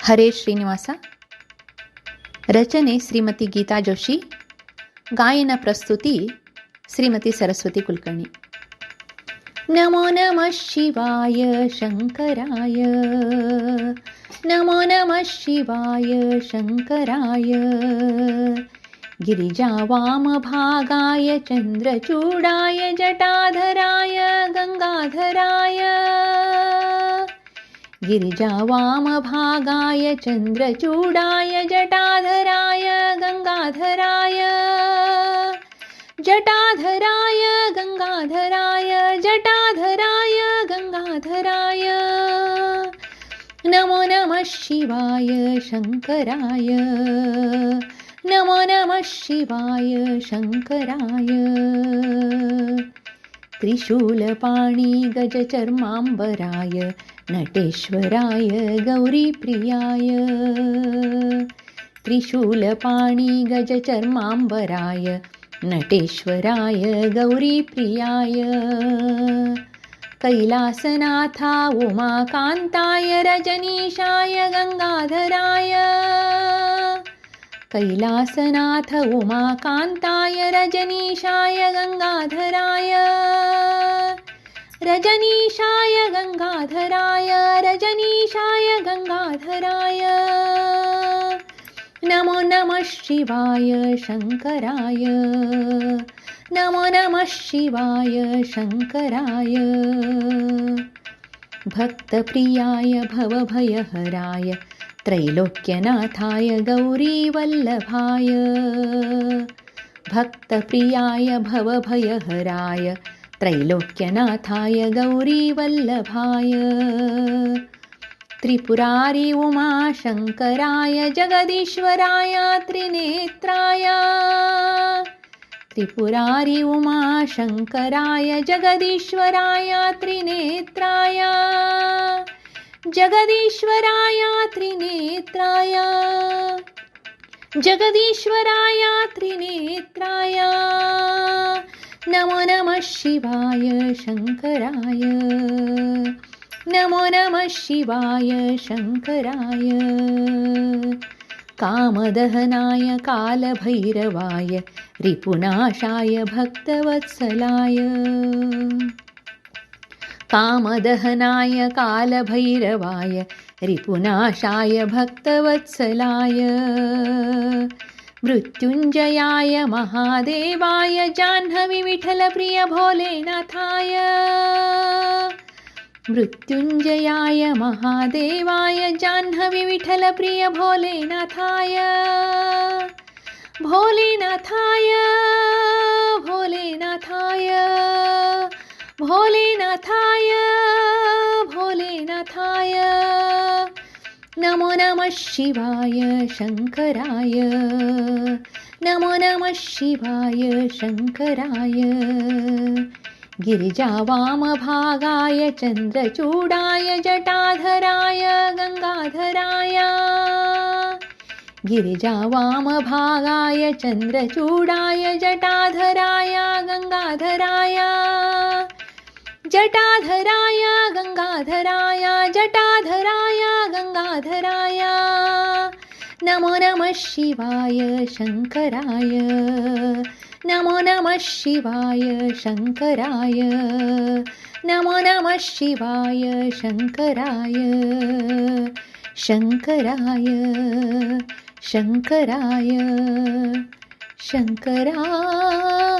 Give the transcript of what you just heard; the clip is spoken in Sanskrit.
ಹರೇ ಶ್ರೀನಿವಾಸ. ರಚನೆ ಶ್ರೀಮತಿ ಗೀತಾ ಜೋಶಿ. ಗಾಯನ ಪ್ರಸ್ತುತಿ ಶ್ರೀಮತಿ ಸರಸ್ವತಿ ಕುಲಕರ್ಣಿ. ನಮೋ ನಮಃ ಶಿವಾಯ ಶಂಕರಾಯ, ನಮೋ ನಮಃ ಶಿವಾಯ ಶಂಕರಾಯ. ಗಿರಿಜಾವಾಮಭಾಗಾಯ ಚಂದ್ರಚೂಡಾಯ ಜಟಾಧರಾಯ ಗಂಗಾಧರಾಯ. गिरिजावामभागाय चन्द्रचूडाय जटाधराय गङ्गाधराय. जटाधराय गङ्गाधराय जटाधराय गङ्गाधराय. नमो नमः शिवाय शङ्कराय, नमो नमः शिवाय शङ्कराय. त्रिशूलपाणि गजचर्माम्बराय नटेश्वराय गौरीप्रियाय. त्रिशूलपाणि गजचर्माम्बराय नटेश्वराय गौरीप्रियाय. कैलासनाथा उमाकान्ताय रजनीशाय गङ्गाधराय. कैलासनाथ उमाकान्ताय रजनीशाय गङ्गाधराय. रजनीशाय गङ्गाधराय रजनीशाय गङ्गाधराय. नमो नमः शिवाय शङ्कराय, नमो नमः शिवाय शङ्कराय. भक्तप्रियाय भवभयहराय त्रैलोक्यनाथाय गौरीवल्लभाय. भक्तप्रियाय भवभयहराय त्रैलोक्यनाथाय गौरीवल्लभाय. त्रिपुरारि उमाशङ्कराय जगदीश्वराय त्रिनेत्राय. त्रिपुरारि उमाशङ्कराय जगदीश्वराय त्रिनेत्राय. जगदीश्वराय त्रिनेत्राय. जगदीश्वराय त्रिनेत्राय. नमो नमः शिवाय शङ्कराय, नमो नमः शिवाय शङ्कराय. कामदहनाय कालभैरवाय रिपुनाशाय भक्तवत्सलाय. कामदहनाय कालभैरवाय रिपुनाशाय भक्तवत्सलाय. मृत्युञ्जयाय महादेवाय जाह्नवी विठलप्रिय भोलेनाथाय. मृत्युञ्जयाय महादेवाय जाह्नवी विठलप्रिय भोलेनाथाय. भोलेनाथाय भोलेनाथाय भोलेनाथाय भोलेनाथाय. नमो नमः शिवाय शङ्कराय, नमो नमः शिवाय शङ्कराय. गिरिजावामभागाय चन्द्रचूडाय जटाधराय गङ्गाधराय. गिरिजावामभागाय चन्द्रचूडाय जटाधराय गङ्गाधराय. जटाधराय गङ्गाधराय जटाधराय गङ्गाधराय. नमो नमः शिवाय शङ्कराय, नमो नमः शिवाय शङ्कराय. नमो नमः शिवाय शङ्कराय, शङ्कराय शङ्कराय शङ्कराय.